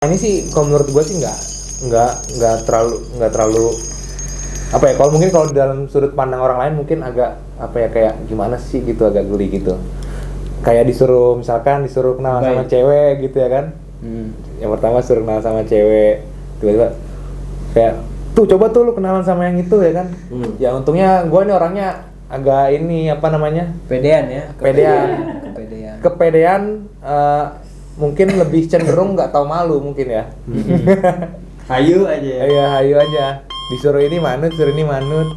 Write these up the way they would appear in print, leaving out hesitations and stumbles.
Ini sih kalau menurut gue sih nggak terlalu apa ya, kalau mungkin kalau dalam sudut pandang orang lain mungkin agak apa ya, kayak gimana sih gitu, agak geli gitu, kayak disuruh kenal sama cewek gitu ya kan. Yang pertama suruh kenal sama cewek, tiba-tiba kayak tuh coba tuh lu kenalan sama yang itu ya kan. Ya untungnya gue ini orangnya agak ini apa namanya, kepedean, mungkin lebih cenderung nggak tahu malu mungkin ya. Hayu aja. Iya, hayu aja. Disuruh ini manut, suruh ini manut.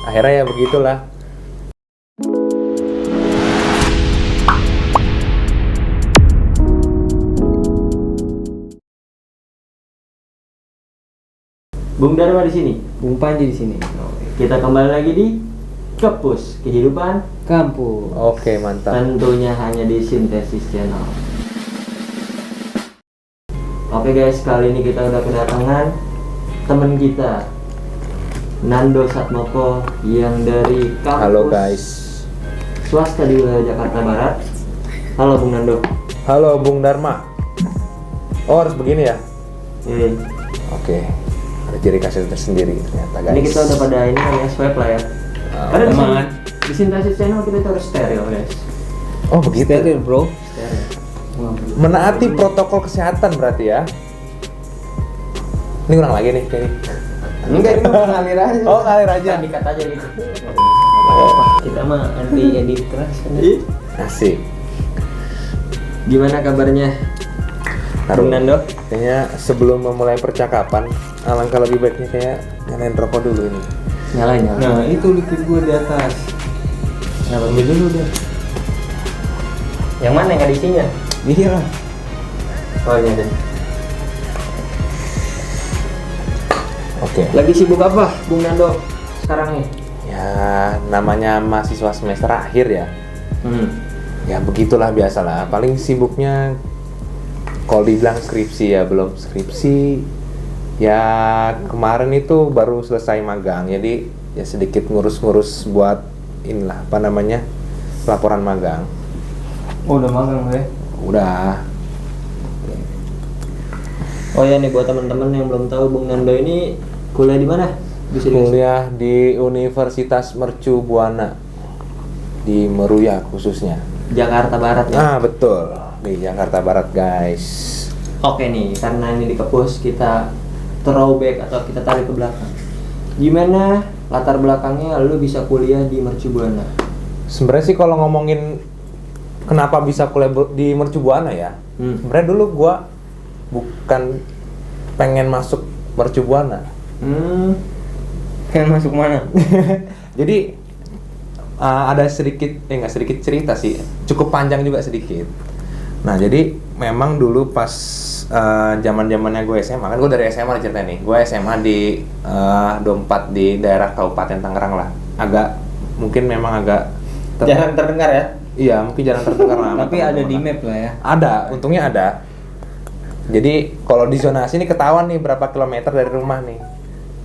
Akhirnya ya begitulah. Bung Dharma di sini. Bung Panji di sini. Kita kembali lagi di Kepus Kehidupan Kampus. Oke, mantap. Tentunya hanya di Sintesis Channel. Oke guys, kali ini kita udah kedatangan teman kita, Nando Satmoko, yang dari kampus Halo guys. swasta di wilayah Jakarta Barat. Halo Bung Nando. Halo Bung Dharma. Oh, harus begini ya? Oke. Ada ciri khasnya tersendiri ternyata guys. Ini kita udah pada ini kan ya, swipe lah ya. Karena di Sintesis Channel kita itu harus stereo guys. Oh begitu. Steril, bro. Stereo. Menaati protokol kesehatan berarti ya. Ini ulang lagi nih kayaknya. Enggak, ini mah ngalir aja. Oh, ngalir aja. Kan dikat aja gitu. Kita mah anti edit keras kan. Asik. Gimana kabarnya? Bung Nando? Kayaknya sebelum memulai percakapan, alangkah lebih baiknya kayak nyalain rokok dulu ini. Nyalain. Nah, itu liquid gua di atas. Kenapa ambil dulu deh? Yang mana yang ada isinya? Iya lah. Oh ini ada. Oke. Lagi sibuk apa, Bung Nando sekarang nih? Ya, namanya mahasiswa semester akhir ya. Ya begitulah biasalah. Paling sibuknya kalau dibilang skripsi ya belum skripsi. Ya kemarin itu baru selesai magang. Jadi ya sedikit ngurus-ngurus buat inilah apa namanya, laporan magang. Oh, udah magang ya? Udah. Oh ya nih, buat teman-teman yang belum tahu, Bung Nando ini kuliah di mana? Bisa dikasih? Kuliah di Universitas Mercu Buana di Meruya khususnya. Jakarta Barat ya? Ah betul, di Jakarta Barat guys. Oke nih, karena ini di Kepus, kita throwback atau kita tarik ke belakang. Gimana latar belakangnya lu bisa kuliah di Mercu Buana? Sebenarnya sih kalau ngomongin kenapa bisa kuliah di Mercu Buana ya, sebenarnya dulu gua bukan pengen masuk Mercu Buana. Kan masuk mana? Jadi ada nggak sedikit cerita sih, cukup panjang juga sedikit. Nah jadi memang dulu pas zaman-zamannya gue SMA, kan gue dari SMA ceritanya nih. Gue SMA di Dompat di daerah Kabupaten Tangerang lah. Memang agak Jarang terdengar ya? Iya, mungkin jarang terdengar lah. Tapi ada di map lah ya. Ada, untungnya ada. Jadi kalau di zonasi ini ketahuan nih berapa kilometer dari rumah nih.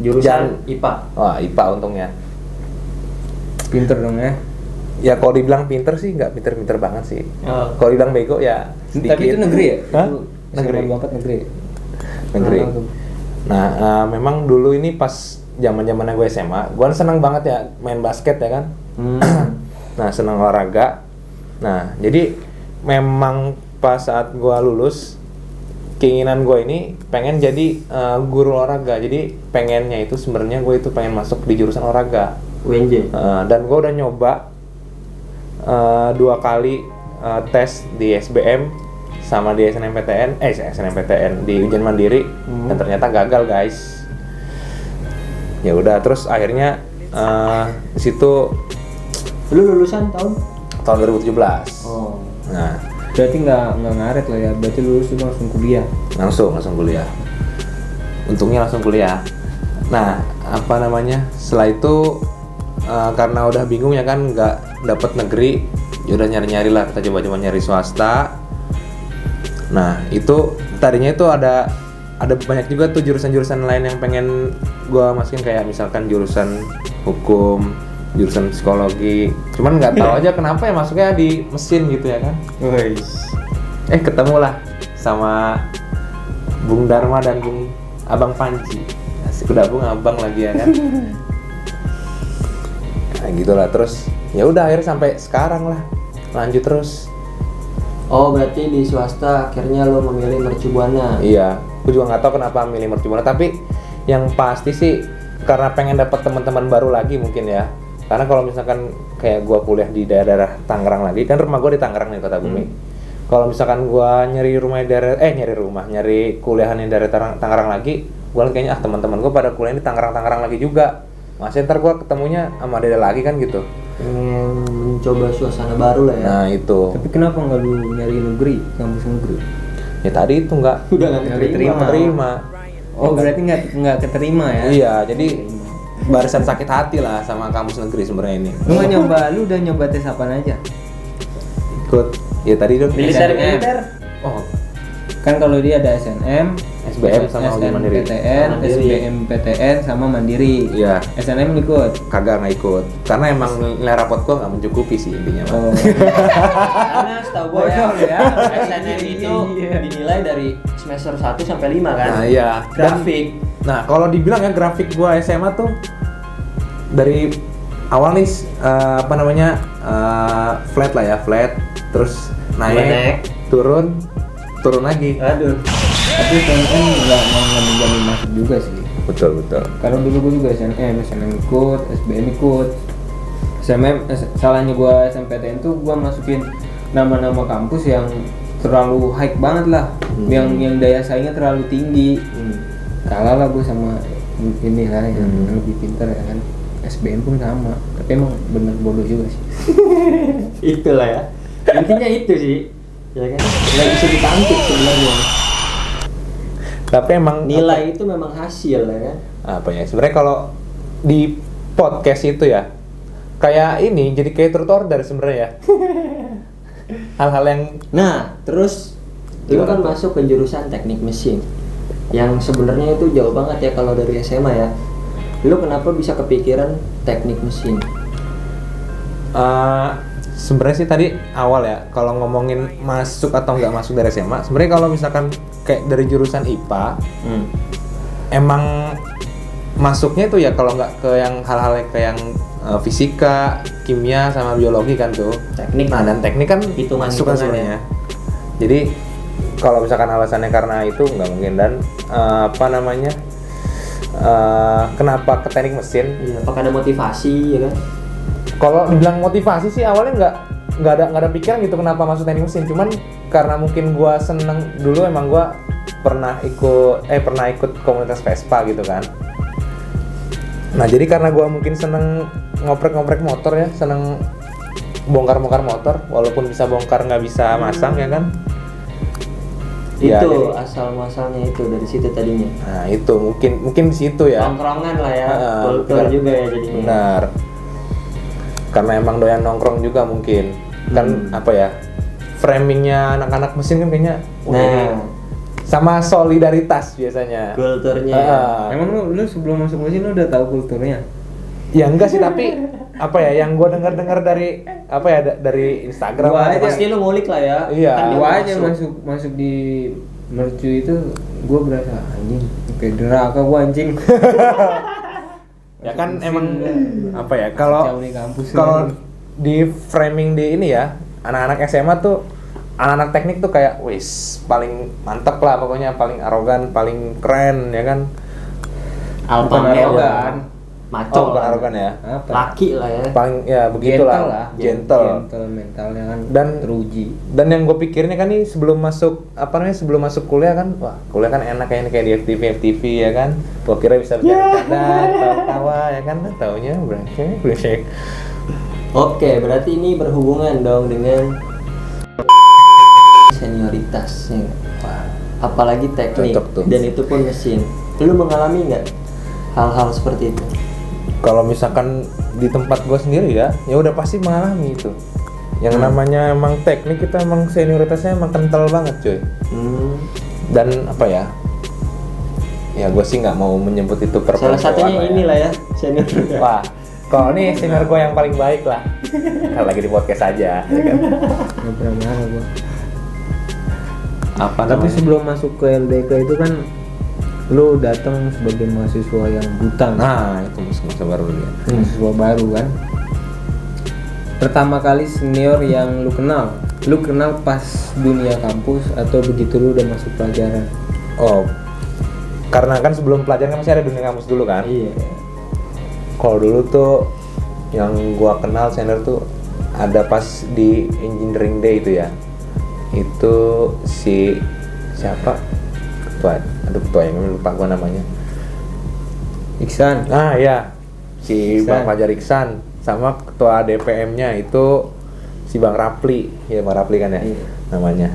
Jurusan IPA. Wah, IPA untungnya. Pinter dong ya. Ya kalau dibilang pinter sih nggak pinter-pinter banget sih. Oh. Kalau dibilang bego ya sedikit. Tapi itu negeri ya? Hah? Itu Negeri. Banget negeri. Negeri. Nah, Nah, memang dulu ini pas zaman-zamannya gue SMA, gue senang banget ya main basket ya kan. Nah, senang olahraga. Nah, jadi memang pas saat gue lulus, keinginan gue ini pengen jadi guru olahraga. Jadi pengennya itu sebenarnya gue itu pengen masuk di jurusan olahraga. UNJ. Dan gue udah nyoba 2 kali tes di SBM sama di SNMPTN di ujian mandiri, dan ternyata gagal guys. Ya udah, terus akhirnya di situ Lu lulusan tahun? tahun 2017. Oh. Nah, berarti nggak ngaret lah ya. Berarti lulus itu langsung kuliah. langsung kuliah. Untungnya langsung kuliah. Nah, apa namanya? Setelah itu karena udah bingung ya kan, nggak dapet negeri, ya udah nyari-nyari lah, kita coba nyari swasta. Nah, itu tadinya itu ada banyak juga tuh jurusan-jurusan lain yang pengen gua masukin, kayak misalkan jurusan hukum, jurusan psikologi. Cuman nggak tahu aja kenapa ya masuknya di mesin gitu ya kan. Ketemu lah sama Bung Dharma dan Bung Abang Panji. Asik, udah Bung Abang lagi ya kan. Nah gitulah, terus ya udah akhirnya sampai sekarang lah, lanjut terus. Oh berarti di swasta akhirnya lo memilih Mercu Buana. Iya, aku juga nggak tahu kenapa milih Mercu Buana, tapi yang pasti sih karena pengen dapat teman-teman baru lagi mungkin ya. Karena kalau misalkan kayak gua kuliah di daerah Tangerang lagi, kan rumah gua di Tangerang nih, Kota Bumi. Kalau misalkan gua nyari kuliahan di daerah Tangerang lagi, gua kayaknya teman-teman gua pada kuliah di Tangerang lagi juga. Masih ntar gua ketemunya sama Dede lagi kan gitu. Pengen mencoba suasana baru lah ya. Nah itu. Tapi kenapa nggak lu nyari negeri, kampus negeri? Ya tadi itu nggak Udah nggak keterima. Oh berarti nggak keterima ya? Iya, jadi barisan sakit hati lah sama kampus negeri sebenarnya ini. Lu udah nyoba tes apaan aja? Ikut. Ya tadi dong. militer. Oh, Kan kalau dia ada SNM, SBM sama ujian mandiri. SNMPTN, SBMPTN sama Mandiri. Iya. SNM ikut. Kagak nggak ikut. Karena emang nilai rapot gua nggak mencukupi sih intinya. Mah. Oh. Karena setahu gue Bodoh ya. SNM itu Iya. dinilai dari semester 1 sampai 5 kan. Nah iya. Grafik. Nah kalau dibilang ya grafik gua SMA tuh dari awal nih flat lah ya, flat, terus naik, turun lagi. Aduh. Tapi SNM nggak menjamin masuk juga sih. Betul. Karena dulu gue juga SNM ikut, SBM ikut. Salahnya gue SNMPTN tuh gue masukin nama-nama kampus yang terlalu high banget lah, yang daya saingnya terlalu tinggi. Kalah lah gue sama ini lah yang lebih pintar ya kan. SBM pun sama, tapi emang bener bodoh juga sih. Itulah ya. Intinya itu sih. Ya kan? Nggak bisa ditampik sebenarnya. Tapi emang Nilai itu memang hasil ya kan. apa ya? Sebenarnya kalau di podcast itu ya kayak ini jadi kayak truth order sebenarnya ya. Hal-hal yang Nah, terus lu Gimana kan tuh? masuk ke jurusan teknik mesin. Yang sebenarnya itu jauh banget ya kalau dari SMA ya. Lu kenapa bisa kepikiran teknik mesin? sebenarnya sih tadi awal ya kalau ngomongin masuk atau nggak masuk dari SMA, sebenarnya kalau misalkan kayak dari jurusan IPA emang masuknya itu ya kalau nggak ke yang hal-hal yang kayak yang fisika, kimia sama biologi kan tuh. Teknik. Nah dan teknik kan Hitungan-hitungan masuk kan sebenarnya. Jadi kalau misalkan alasannya karena itu nggak mungkin. Dan kenapa ke teknik mesin? Iya, apakah ada motivasi ya kan? Kalau dibilang motivasi sih awalnya nggak ada pikiran gitu kenapa masuk teknik mesin. Cuman karena mungkin gua seneng dulu, emang gua pernah ikut komunitas Vespa gitu kan. Nah jadi karena gua mungkin seneng ngoprek motor ya, seneng bongkar motor, walaupun bisa bongkar nggak bisa masang ya kan. Ya, Itu jadi- asal muasalnya itu dari situ tadinya. Nah itu mungkin di situ ya. Nongkrongan lah ya, Benar. kultur juga ya jadinya. Benar. Karena emang doyan nongkrong juga mungkin. Kan apa ya? Framingnya anak-anak mesin kan kayaknya ini Nah, sama solidaritas biasanya. kulturnya. Emang lu sebelum masuk mesin lu udah tahu kulturnya? Ya enggak sih, tapi apa ya yang gue dengar dari dari Instagram Gua atau aja. Pasti lu ngulik lah ya. Iya. Kan dia Gua mau aja masuk di mercu itu gua berasa anjing kayak neraka gua anjing. ya kan Mesin, emang ya. apa ya kalau Kacau nih kampus kalau ini. di framing di ini ya anak-anak SMA tuh anak-anak teknik tuh kayak wis paling mantep lah pokoknya, paling arogan, paling keren ya kan. Alpha Bukan male. arogan. Maco. Oh, bukan lah. arogan ya. Apa? Laki lah ya. Paling ya Gentle begitulah, lah. gentle. Gentle mentalnya kan Dan- teruji. Dan yang gue pikirnya kan nih sebelum masuk kuliah kan, wah kuliah kan enak ya, kayak di FTV ya kan. Gue kira bisa bercanda, tawa ya kan, taunya brengsek. Oke, berarti ini berhubungan dong dengan senioritas ya. Wah, Apalagi teknik Cocok tuh. dan itu pun mesin. Lu mengalami nggak hal-hal seperti itu? kalau misalkan di tempat gue sendiri ya udah pasti mengalami itu. Yang namanya emang teknik kita emang senioritasnya emang kental banget cuy. Dan apa ya? Ya gue sih nggak mau menyebut itu Salah satunya perempuan inilah ya senior. Wah, kalau nih senior gue yang paling baik lah. Kalau lagi di podcast aja, ya kan? Nggak pernah marah gua. apa Tapi namanya? sebelum masuk ke LDK itu kan lu datang sebagai mahasiswa yang buta. Nah, itu masa baru dia. Mahasiswa baru kan. Pertama kali senior yang lu kenal pas dunia kampus atau begitu lu udah masuk pelajaran? Oh, karena kan sebelum pelajaran kan masih ada dunia kampus dulu kan. Iya. Kalau dulu tuh yang gua kenal senior tuh ada pas di engineering day itu ya. Itu si siapa? Ketua yang lupa gua namanya. Iksan. Nah ya, si Iksan. Bang Fajar Iksan sama ketua DPM-nya itu si Bang Rapli, ya Bang Rapli kan ya namanya.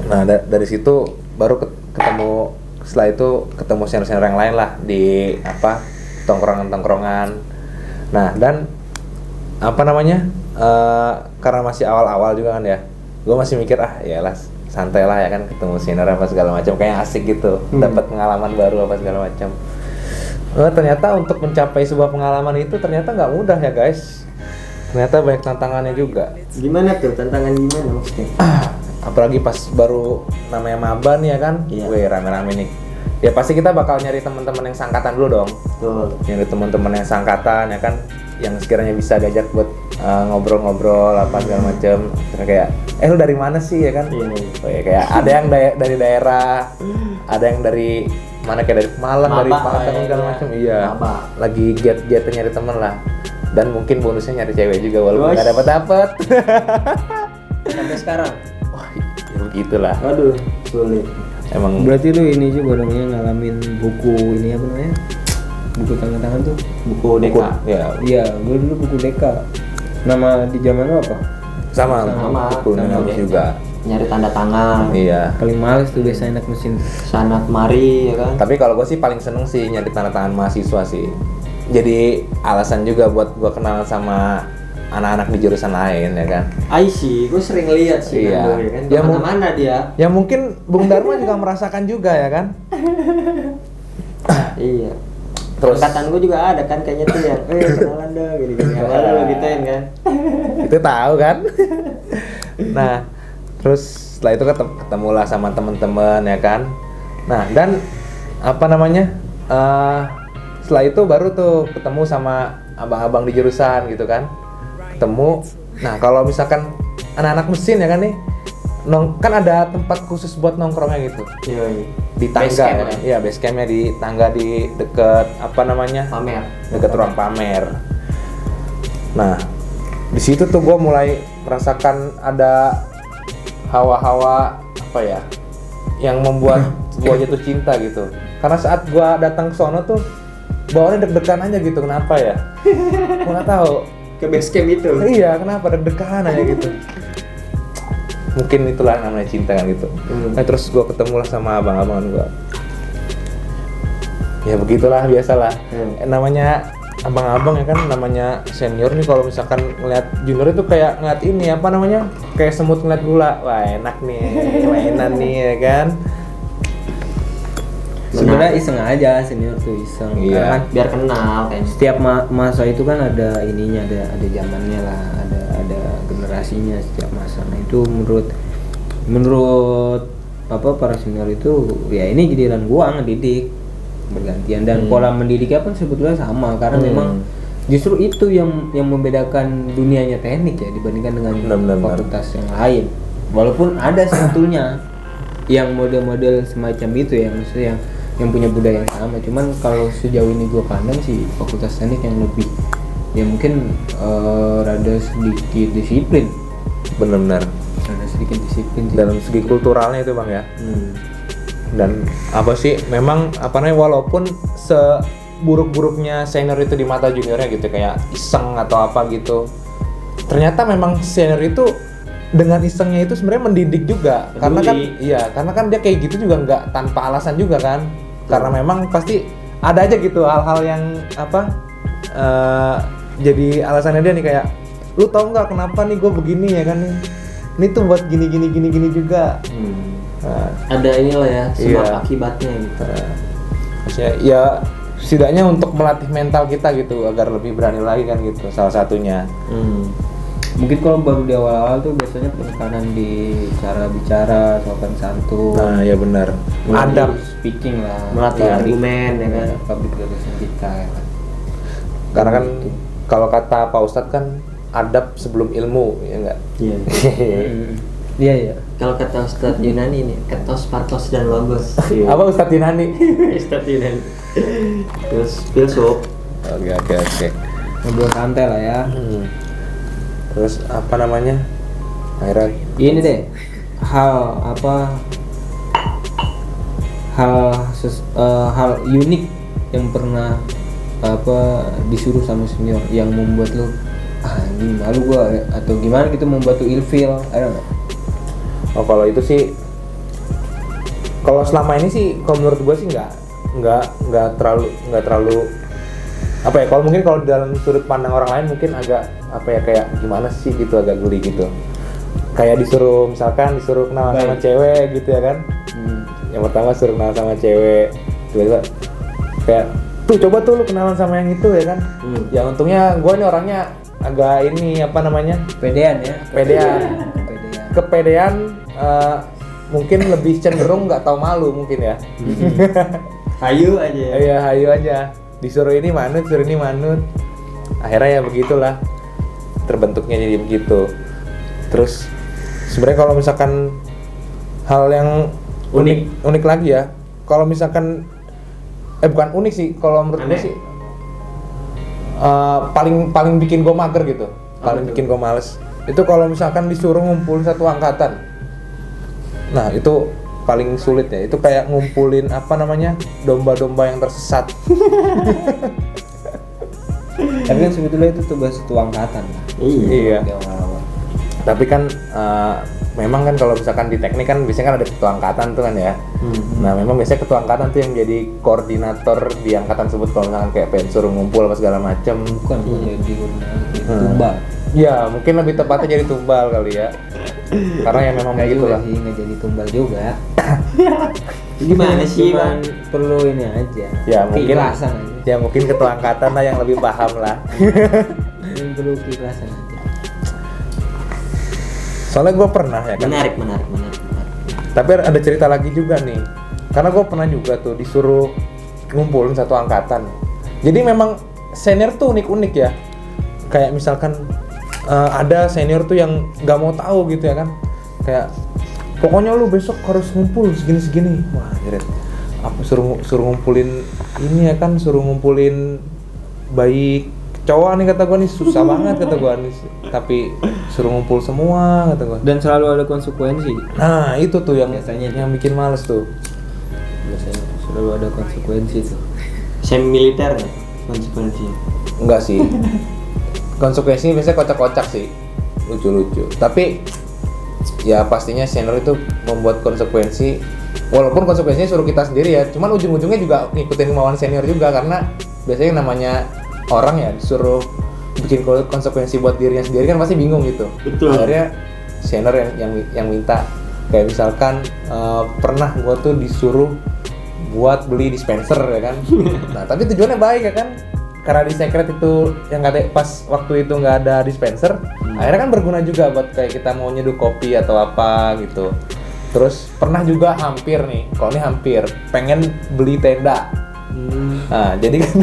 Nah dari situ baru ketemu, setelah itu ketemu senior-senior yang lain lah di apa tongkrongan-tongkrongan. Nah dan apa namanya karena masih awal-awal juga kan ya, gue masih mikir ya lah santai lah ya kan, ketemu senior apa segala macam kayak asik gitu, dapat pengalaman baru apa segala macam. Ternyata untuk mencapai sebuah pengalaman itu ternyata nggak mudah ya guys. Ternyata banyak tantangannya juga. Gimana tuh tantangan gimana maksudnya? Apalagi pas baru namanya maba nih ya kan, Iya. wih rame-rame nih. Ya pasti kita bakal nyari teman-teman yang sangkatan dulu dong. Betul. Nyari teman-teman yang sangkatan ya kan, yang sekiranya bisa diajak buat ngobrol-ngobrol apa segala macam. Terus kayak, lu dari mana sih ya kan? Iya. Oh, ya, kayak ada yang dari daerah, ada yang dari mana kayak dari Malang, dari Maba, Padang ya, segala ya. macam. Iya. Maba. Lagi get nyari teman lah. Dan mungkin bonusnya nyari cewek juga walaupun Wosh. nggak dapet. Sampai sekarang. Wah, ya begitulah. Aduh, sulit. Emang Berarti lu ini juga dong ya ngalamin buku ini apa namanya? Buku tanda tangan tuh. Buku Deka. ya Iya, gue dulu buku Deka. Nama di zaman lu apa? sama Sama. buku Sama. kampus juga. Nyari tanda tangan. Iya. Paling males tuh biasanya anak mesin. Sana kemari ya kan. Tapi kalau gue sih paling seneng sih nyari tanda tangan mahasiswa sih. Jadi alasan juga buat gue kenalan sama anak-anak di jurusan lain ya kan. I see, gue sering lihat sih Iya. Nando, ya kan. Ya, Kemana-mana dia. Ya mungkin Bung Dharma juga merasakan juga ya kan. Iya. Terus Angkatan gue juga ada kan kayaknya tuh yang, kenalan dong, gini-gini. Awalnya lo gituin kan. itu tahu kan. Nah, terus setelah itu ketemulah sama teman-teman ya kan. Nah, dan apa namanya? Setelah itu baru tuh ketemu sama abang-abang di jurusan gitu kan. Ketemu. Nah, kalau misalkan anak-anak mesin ya kan nih, kan ada tempat khusus buat nongkrongnya gitu. Iya. Di tangga Base camp, ya. Iya, base campnya di tangga di deket apa namanya? Pamer. Deket ruang pamer. Nah, di situ tuh gue mulai merasakan ada hawa-hawa apa ya, yang membuat gue jatuh cinta gitu. Karena saat gue datang ke sono tuh bawaannya deg-degan aja gitu, kenapa ya? Gue nggak tahu. Ke base camp itu. Iya, kenapa deg-degan aja gitu. Mungkin itulah namanya cinta kan gitu. Nah, terus gue ketemu lah sama abang-abangan gue. Ya begitulah, biasalah. Namanya abang-abang ya kan, namanya senior nih, kalau misalkan ngeliat junior itu kayak ngeliat ini apa namanya, kayak semut ngeliat gula. Wah enak nih, mainan nih ya kan. Sebenarnya iseng aja senior tuh iseng. Iya. Karena kan Biar kenal kayaknya. setiap masa itu kan ada ininya, ada zamannya lah, ada generasinya setiap masa. Nah itu menurut apa para senior itu ya ini giliran gua ngedidik bergantian, dan pola mendidiknya pun sebetulnya sama, karena memang justru itu yang membedakan dunianya teknik ya dibandingkan dengan Benar. fakultas yang lain. Walaupun ada sebetulnya yang model-model semacam itu ya, maksudnya yang punya budaya yang sama, cuman kalau sejauh ini gue pandang sih fakultas teknik yang lebih ya mungkin rada sedikit disiplin, Bener-bener. rada sedikit disiplin sih. Dalam segi kulturalnya itu bang ya. Dan apa sih, memang apa namanya, walaupun seburuk-buruknya senior itu di mata juniornya gitu, kayak iseng atau apa gitu, ternyata memang senior itu dengan isengnya itu sebenarnya mendidik juga. Karena kan karena kan dia kayak gitu juga nggak tanpa alasan juga kan. Karena memang pasti ada aja gitu hal-hal yang apa jadi alasannya dia nih, kayak lu tau nggak kenapa nih gue begini ya kan nih, ini tuh buat gini juga. Nah, Ada inilah ya, sebab Iya. akibatnya gitu. maksudnya ya setidaknya untuk melatih mental kita gitu agar lebih berani lagi kan gitu, salah satunya. Mungkin kalau baru di awal-awal tuh biasanya penekanan di cara bicara, sopan santun. Nah, ya benar. Adab. Speaking lah. Melatih Ya, argumen ya kan. Public relation kita ya kan. Karena kan kalau kata Pak Ustadz kan adab sebelum ilmu, ya enggak? Iya. Iya iya. Kalau kata Ustadz Yunani nih, etos, pathos dan logos. Apa Ustadz Yunani? Ustadz Yunani. Terus filsuf. Oke. Ngobrol santai lah ya. Terus apa namanya? Akhirnya Ini deh hal unik yang pernah disuruh sama senior yang membuat lu anjing malu gua atau gimana gitu, membuat lu ilfeel, ada nggak? oh kalau itu sih, kalau selama ini sih, kalau menurut gue sih nggak terlalu apa ya, kalau mungkin kalau dalam sudut pandang orang lain mungkin agak apa ya, kayak gimana sih gitu, agak geli gitu. Kayak disuruh kenalan sama cewek gitu ya kan. Yang pertama suruh kenalan sama cewek, tiba-tiba kayak tuh coba tuh lu kenalan sama yang itu ya kan. Ya untungnya gue nih orangnya agak ini apa namanya, Pedean ya. kepedean, mungkin lebih cenderung nggak tahu malu mungkin ya. Hayu aja. Iya, hayu aja. Disuruh ini manut, akhirnya ya begitulah terbentuknya jadi begitu. Terus sebenarnya kalau misalkan hal yang unik lagi ya, kalau misalkan bukan unik sih, kalau menurut gue sih paling bikin gue mager gitu, bikin gue males itu kalau misalkan disuruh ngumpulin satu angkatan. Nah itu paling sulit ya, itu kayak ngumpulin apa namanya, domba-domba yang tersesat. Tapi kan sebetulnya itu tugas satu angkatan. Iya. Di awal-awal. Tapi kan memang kan kalau misalkan di teknik kan biasanya kan ada ketua angkatan tuh kan ya. Nah memang biasanya ketua angkatan tuh yang jadi koordinator di angkatan tersebut kalau misalkan kayak pengen suruh ngumpul apa segala macem. Bukan jadi tumbal. Ya mungkin lebih tepatnya jadi tumbal kali ya. Karena ya memang Nggak begitu juga lah. sih, nggak jadi tumbal juga. Gimana sih, Bang? Perlu ini aja. Ya mungkin keikhlasan aja. Ya mungkin ketua angkatan lah yang lebih paham lah. Yang perlu keikhlasan aja. Soalnya gue pernah ya kan. Menarik. Tapi ada cerita lagi juga nih. Karena gue pernah juga tuh disuruh ngumpulin satu angkatan. Jadi memang senior tuh unik-unik ya. Kayak misalkan ada senior tuh yang nggak mau tahu gitu ya kan. Kayak pokoknya lu besok harus ngumpul segini. Wah, jeret. Apa suruh ngumpulin ini ya kan, suruh ngumpulin bayi cowok nih kata gua nih, susah banget kata gua nih. Tapi suruh ngumpul semua kata gua. Dan selalu ada konsekuensi. Nah, itu tuh yang Biasanya yang bikin males tuh. Biasanya selalu ada konsekuensi tuh. Semi militer nggak konsekuensinya? Enggak sih. Konsekuensinya biasanya kocak-kocak sih, lucu-lucu. Tapi ya pastinya senior itu membuat konsekuensi, walaupun konsekuensinya suruh kita sendiri ya. Cuman ujung-ujungnya juga ngikutin kemauan senior juga, karena biasanya namanya orang ya disuruh bikin konsekuensi buat dirinya sendiri kan pasti bingung gitu. Betul. Akhirnya senior yang minta. Kayak misalkan pernah gua tuh disuruh buat beli dispenser ya kan. Nah tapi tujuannya baik ya kan. Karena di secret itu yang kata pas waktu itu nggak ada dispenser, akhirnya kan berguna juga buat kayak kita mau nyeduh kopi atau apa gitu. Terus pernah juga hampir pengen beli tenda. Nah jadi kan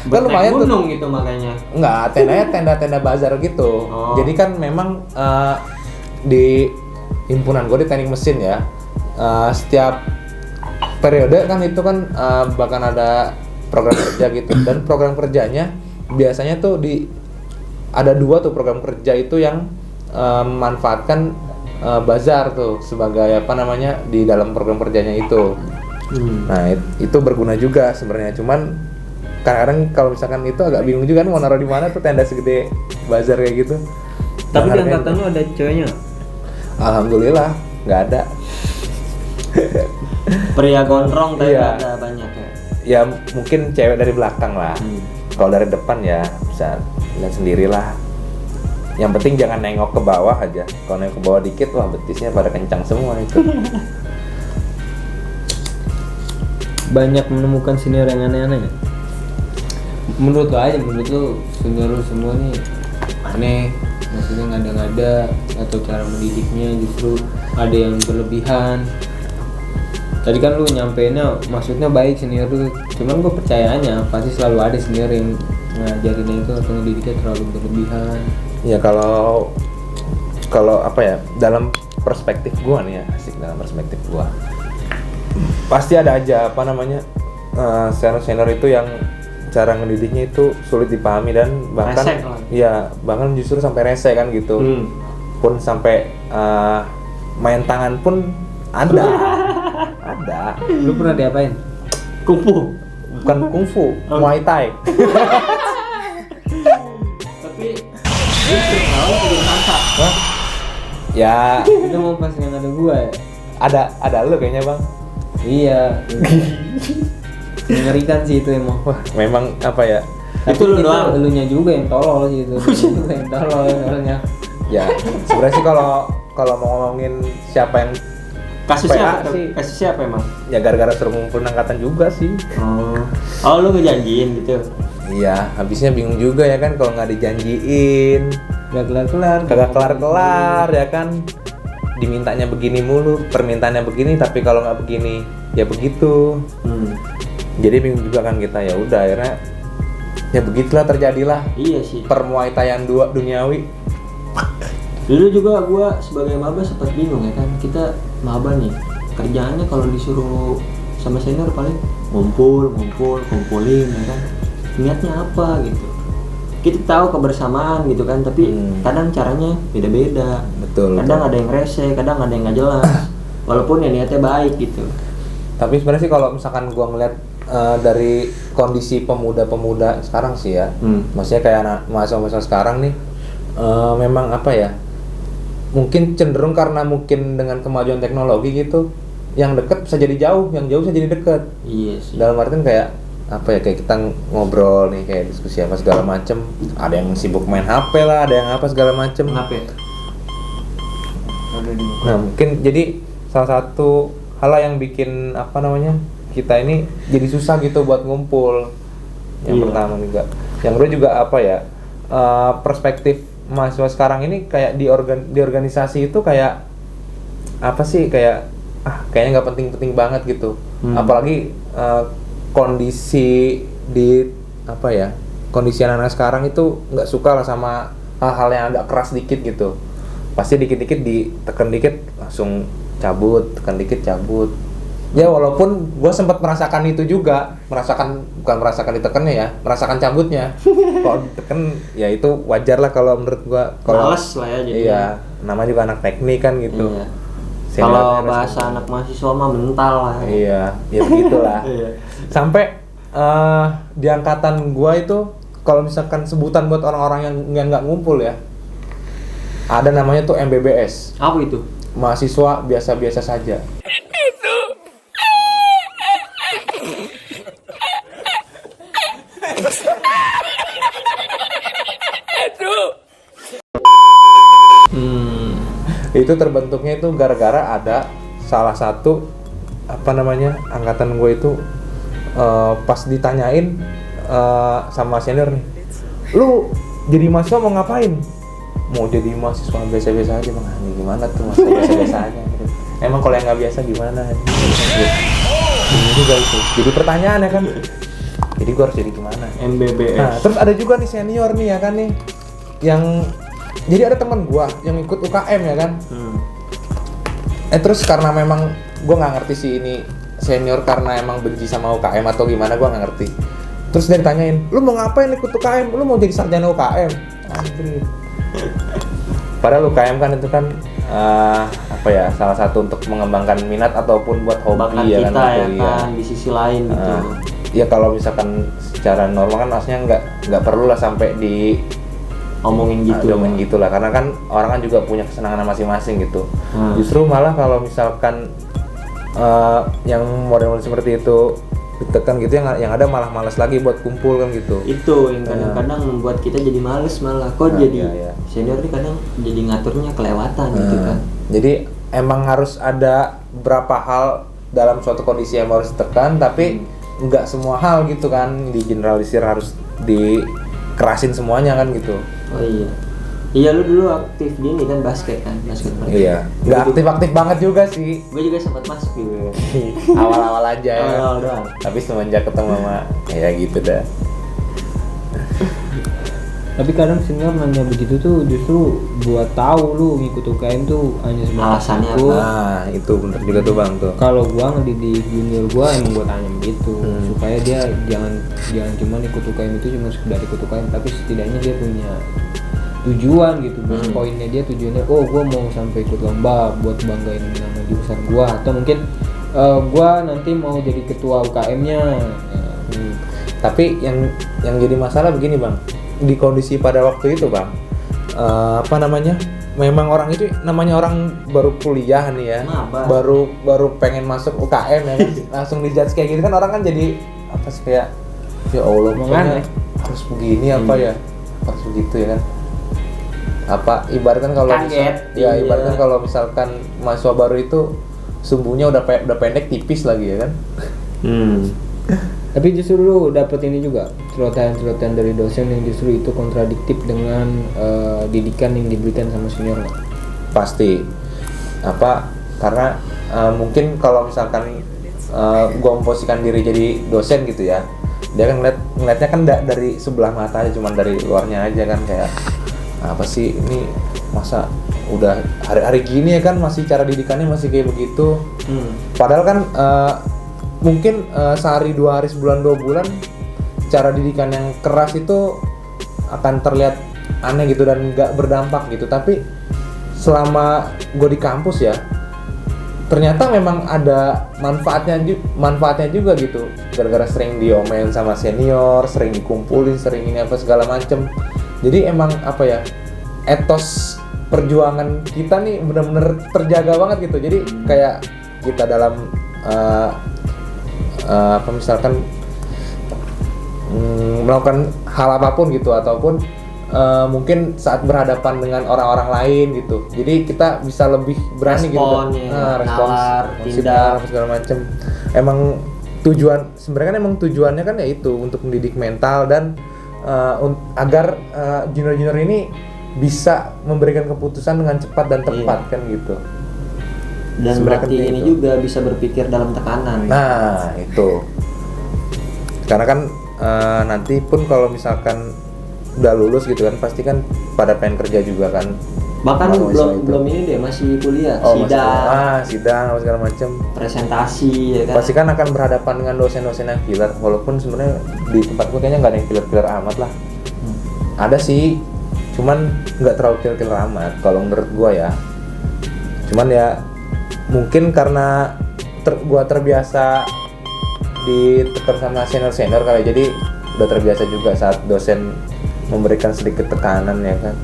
kan lumayan tuh. Gunung gitu makanya. Enggak, tendanya tenda bazar gitu. Oh. Jadi kan memang di himpunan gue di teknik mesin ya, setiap periode kan itu kan bahkan ada program kerja gitu, dan program kerjanya biasanya tuh ada 2 tuh program kerja itu yang memanfaatkan bazar tuh sebagai apa namanya di dalam program kerjanya itu. Nah itu berguna juga sebenarnya, cuman kadang-kadang kalau misalkan itu agak bingung juga kan mau naruh di mana tuh tenda segede bazar kayak gitu. Tapi Nah, di angkatan lu ada ceweknya? Alhamdulillah nggak ada. Pria gondrong tapi Iya. ada banyak ya. Ya mungkin cewek dari belakang lah. Kalau dari depan ya bisa lihat sendirilah. Yang penting jangan nengok ke bawah aja. Kalau nengok ke bawah dikit, wah betisnya pada kencang semua itu. Banyak menemukan senior yang aneh-aneh nggak? Menurut lu senior lu semua nih aneh maksudnya ngada-ngada atau cara mendidiknya justru ada yang berlebihan. Tadi kan lu nyampeinnya maksudnya baik senior lu, cuman gue percayaannya pasti selalu ada senior yang ngajarinnya itu atau ngedidiknya terlalu berlebihan. Ya kalau apa ya, dalam perspektif gua nih ya, asik, dalam perspektif gua pasti ada aja apa namanya senior itu yang cara ngedidiknya itu sulit dipahami dan bahkan Resek lah. ya bahkan justru sampai rese kan gitu. Pun sampai main tangan pun ada. Ada. Lu pernah diapain? Kungfu. Bukan kungfu, Muay Thai. Tapi itu kalau udah mantap. Hah? Ya Itu mau pas yang ada gua ya? ada lu kayaknya, Bang. Iya. Mengerikan sih itu emang. Wah, memang apa ya? Tapi Itu lu doang. elunya juga yang tolol sih itu. Lu yang tolol soalnya. Ya, sebenarnya sih kalau mau ngomongin siapa yang Kasusnya PA sih. kasusnya apa emang? ya gara-gara suruh ngumpulin angkatan juga sih. Oh lu ngejanjiin gitu. Iya, habisnya bingung juga ya kan kalau nggak dijanjiin, Gak kelar-kelar. kagak kelar-kelar ya kan. Dimintanya begini mulu, permintaannya begini, tapi kalau nggak begini ya begitu. Jadi bingung juga kan kita, ya udah akhirnya ya begitulah terjadilah Iya sih. permuai tayan dua duniawi. Dulu juga gua sebagai maba sempat bingung ya kan. Kita maba nih, kerjaannya kalau disuruh sama senior paling kumpulin ya kan. Niatnya apa gitu. Kita tahu kebersamaan gitu kan, tapi kadang caranya beda-beda. Betul. Kadang ada yang rese, kadang ada yang nggak jelas. Walaupun ya niatnya baik gitu. Tapi sebenarnya sih kalau misalkan gua ngeliat dari kondisi pemuda-pemuda sekarang sih ya, maksudnya kayak anak mahasiswa sekarang nih, memang apa ya, mungkin cenderung karena mungkin dengan kemajuan teknologi gitu, yang deket bisa jadi jauh, yang jauh bisa jadi deket. Iya sih. Dalam artian kayak apa ya, kayak kita ngobrol nih, kayak diskusi apa segala macem, ada yang sibuk main HP lah, ada yang apa segala macem. Kenapa ya? Nah mungkin jadi salah satu hal yang bikin apa namanya, kita ini jadi susah gitu buat ngumpul. Yang Iya. pertama juga, yang kedua juga apa ya, perspektif mahasiswa sekarang ini kayak di organisasi itu kayak apa sih, kayak kayaknya nggak penting-penting banget gitu. Apalagi kondisi di apa ya, kondisi anak-anak sekarang itu nggak suka lah sama hal-hal yang agak keras dikit gitu. Pasti dikit-dikit ditekan dikit langsung cabut, tekan dikit cabut. Ya walaupun gue sempat merasakan itu juga, bukan merasakan ditekannya ya, merasakan cabutnya. Kalau ditekan ya itu wajar lah kalau menurut gue. Males lah ya jadinya. Iya, namanya juga anak teknik kan gitu. Iya. Seniornya Kalau harus- bahasa anak mahasiswa mah mental lah. Iya, ya begitulah. Iya. Sampai di angkatan gua itu kalau misalkan sebutan buat orang-orang yang nggak ngumpul ya, ada namanya tuh MBBS, Apa itu? mahasiswa biasa-biasa saja. Itu terbentuknya itu gara-gara ada salah satu apa namanya, angkatan gue itu pas ditanyain sama senior nih, lu jadi mahasiswa mau ngapain? Mau jadi mahasiswa biasa-biasa aja. Bang, ini gimana tuh mahasiswa biasa-biasa aja gitu. Emang kalau yang nggak biasa gimana? Ini juga itu jadi pertanyaan ya kan, jadi gue harus jadi gimana? MBBS. Nah terus ada juga nih senior nih ya kan nih, yang jadi ada teman gua yang ikut UKM ya kan. Terus karena memang gua nggak ngerti sih ini senior karena emang benci sama UKM atau gimana, gua nggak ngerti. Terus dia ditanyain, lu mau ngapain ikut UKM? Lu mau jadi sarjana UKM? Anjir. Padahal UKM kan itu kan apa ya, salah satu untuk mengembangkan minat ataupun buat Bakat hobi ya kita kan. ya gitu, kan di sisi lain gitu. Ya kalau misalkan secara normal kan maksudnya nggak perlu lah sampai di Omongin gitu. domain gitulah, karena kan orang kan juga punya kesenangan masing-masing gitu. Justru malah kalau misalkan yang model-model seperti itu ditekan gitu, yang ada malah malas lagi buat kumpul kan gitu. Itu yang kadang-kadang membuat kita jadi males malah. Kok Nah, jadi iya. senior nih kadang jadi ngaturnya kelewatan gitu kan. Jadi emang harus ada beberapa hal dalam suatu kondisi yang harus ditekan, tapi nggak semua hal gitu kan digeneralisir harus dikerasin semuanya kan gitu. Oh iya. Iya, lu dulu aktif gini kan basket basket. Iya, nggak aktif-aktif banget juga sih. Gue juga sempat masuk juga. Awal-awal aja ya. Awal-awal doang. Tapi semenjak ketemu sama ya gitu dah. Tapi kadang senior nanya begitu tuh justru buat tahu lu ngikut UKM tuh hanya sebatas Alasannya ikut. Nah, itu bener juga tuh Bang tuh. Kalau gua ngedidik junior gua emang gua tanya begitu supaya dia jangan cuma ikut UKM itu cuma sekedar ikut UKM, tapi setidaknya dia punya tujuan gitu. Poinnya dia tujuannya, oh gua mau sampai ikut lomba buat banggain nama jurusan gua, atau mungkin gua nanti mau jadi ketua UKM-nya. Tapi yang jadi masalah begini Bang, di kondisi pada waktu itu Bang, apa namanya, memang orang itu namanya orang baru kuliah nih ya, Maba. baru pengen masuk UKM ya kan, langsung dijudge kayak gitu kan, orang kan jadi apa sih, kayak ya Allah pokoknya harus begini apa ya, harus begitu ya kan, apa ibaratkan kalau Kaget, ya iya. ibaratkan kalau misalkan mahasiswa baru itu sumbunya udah pendek tipis lagi ya kan. Tapi justru lu dapet ini juga celotehan dari dosen yang justru itu kontradiktif dengan didikan yang diberikan sama senior nggak? Pasti apa, karena mungkin kalau misalkan gua memposisikan diri jadi dosen gitu ya, dia kan ngeliatnya kan dari sebelah mata aja, cuman dari luarnya aja kan, kayak apa sih ini, masa udah hari-hari gini ya kan masih cara didikannya masih kayak begitu. Padahal kan mungkin sehari 2 hari, sebulan 2 bulan cara didikan yang keras itu akan terlihat aneh gitu dan nggak berdampak gitu, tapi selama gue di kampus ya ternyata memang ada manfaatnya juga gitu, gara-gara sering diomelin sama senior, sering dikumpulin, sering ini apa segala macem. Jadi emang apa ya, etos perjuangan kita nih benar-benar terjaga banget gitu. Jadi kayak kita dalam apa misalkan melakukan hal apapun gitu, ataupun mungkin saat berhadapan dengan orang-orang lain gitu, jadi kita bisa lebih berani Respon, gitu, ya. respons, Nawar, tindak tindak. apa segala macem. Emang sebenarnya kan emang tujuannya kan ya itu untuk mendidik mental dan agar junior-junior ini bisa memberikan keputusan dengan cepat dan tepat kan gitu. Dan Sebenarnya melatih kan ini itu juga bisa berpikir dalam tekanan. Nah itu, karena kan nanti pun kalau misalkan udah lulus gitu kan, pasti kan pada pengen kerja juga kan. Bahkan Mahasiswa itu. belum ini deh, masih kuliah, sidang apa segala macam. presentasi ya kan. Pasti kan akan berhadapan dengan dosen-dosen yang killer, walaupun sebenarnya di tempat gue kayaknya nggak ada yang killer-killer amat lah. Ada sih, cuman nggak terlalu killer amat kalau menurut gue ya. Cuman ya mungkin karena gua terbiasa ditekan sama senior kali, jadi udah terbiasa juga saat dosen memberikan sedikit tekanan ya kan.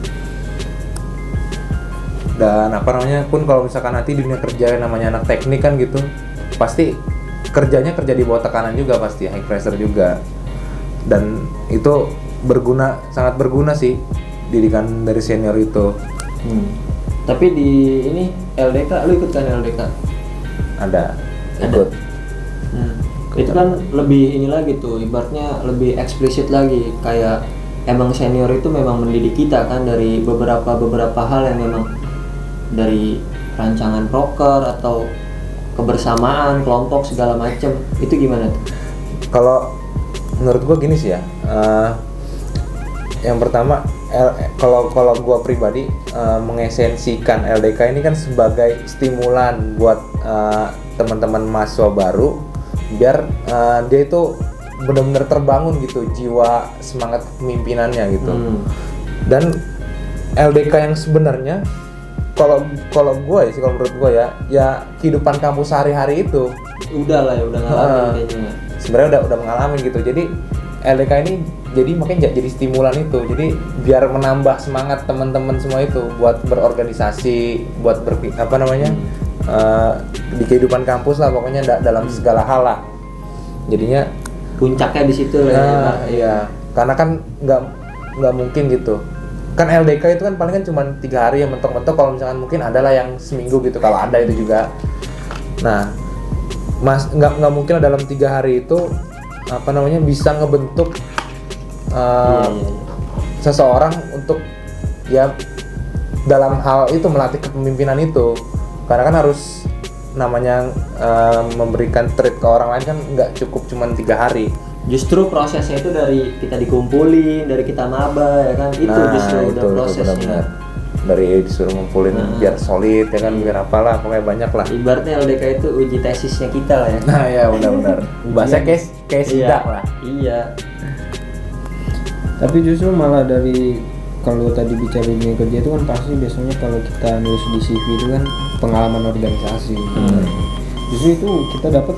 Dan apa namanya pun kalau misalkan nanti dunia kerja namanya anak teknik kan gitu, pasti kerjanya kerja di bawah tekanan juga, pasti high pressure juga, dan itu sangat berguna sih didikan dari senior itu. Tapi di ini LDK, lu ikut kan LDK? Ada ikut. Itu kan lebih ini lagi tuh, ibaratnya lebih eksplisit lagi, kayak emang senior itu memang mendidik kita kan dari beberapa hal yang memang dari rancangan proker atau kebersamaan kelompok segala macem. Itu gimana tuh? Kalau menurut gua gini sih ya, yang pertama kalau gua pribadi mengesensikan LDK ini kan sebagai stimulan buat teman-teman mahasiswa baru, biar dia itu benar-benar terbangun gitu jiwa semangat kepemimpinannya gitu. Dan LDK yang sebenarnya kalau gue ya sih, kalau menurut gue ya kehidupan kampus sehari-hari itu Udah ngalamin kayaknya. sebenarnya udah mengalami gitu. Jadi LDK ini jadi makanya jadi stimulan itu, jadi biar menambah semangat teman-teman semua itu buat berorganisasi, buat di kehidupan kampus lah pokoknya, dalam segala hal lah. Jadinya Puncaknya di situ lah. nah, iya, karena kan nggak mungkin gitu kan, LDK itu kan paling kan cuma 3 hari ya mentok-mentok, kalau misalkan mungkin adalah yang seminggu gitu kalau ada itu juga. Nah nggak mungkin dalam 3 hari itu bisa ngebentuk seseorang untuk ya dalam hal itu melatih kepemimpinan itu, karena kan harus namanya memberikan treat ke orang lain kan nggak cukup cuman 3 hari. Justru prosesnya itu dari kita dikumpulin, dari kita maba ya kan, itu justru udah prosesnya. Benar-benar. Dari disuruh ngumpulin biar solid ya kan, biar apalah, pokoknya banyak lah. Ibaratnya LDK itu uji tesisnya kita lah ya. Nah ya benar-benar. Bahasa kayak sidak lah. Iya. Tapi justru malah dari kalau tadi bicara dunia kerja itu kan pasti biasanya kalau kita nulis di CV itu kan pengalaman organisasi. Justru itu kita dapat